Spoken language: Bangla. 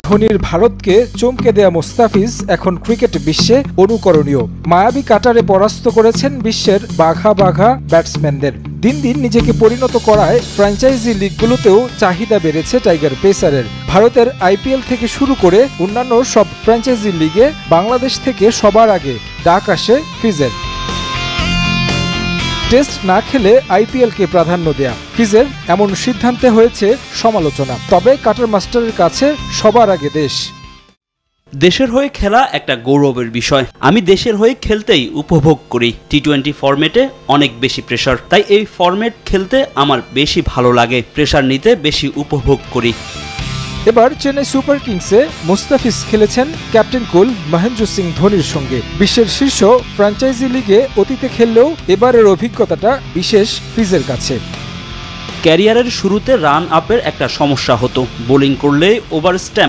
ধোনির ভারতকে চমকে দেয়া মুস্তাফিজ এখন ক্রিকেট বিশ্বে অনুকরণীয়। মায়াবী কাটারে পরাস্ত করেছেন বিশ্বের বাঘা বাঘা ব্যাটসম্যানদের। দিন দিন নিজেকে পরিণত করায় ফ্র্যাঞ্চাইজি লিগগুলোতেও চাহিদা বেড়েছে টাইগার পেসারের। ভারতের আইপিএল থেকে শুরু করে অন্যান্য সব ফ্র্যাঞ্চাইজি লিগে বাংলাদেশ থেকে সবার আগে ডাক আসে ফিজের। টেস্ট না খেলে আইপিএলকে প্রাধান্য দেয়া ফিজের এমন সিদ্ধান্তে হয়েছে সমালোচনা। তবে কাটার মাস্টারের কাছে সবার আগে দেশ। দেশের হয়ে খেলা একটা গৌরবের বিষয়। আমি দেশের হয়ে খেলতেই উপভোগ করি। টি-20 ফরম্যাটে অনেক বেশি প্রেসার, তাই এই ফরম্যাট খেলতে আমার বেশি ভালো লাগে। প্রেসার নিতে বেশি উপভোগ করি। এবার চেন্নাই সুপার কিংসে মুস্তাফিজ খেলেছেন ক্যাপ্টেন কুল মহেন্দ্র সিং ধোনির সঙ্গে। বিশ্বের শীর্ষ ফ্র্যাঞ্চাইজি লিগে অতীতে খেললেও এবারের অভিজ্ঞতাটা বিশেষ ফিজের কাছে। ক্যারিয়ারের শুরুতে রান আপের একটা সমস্যা হতো। বোলিং করলে ওভার স্ট্যাম্প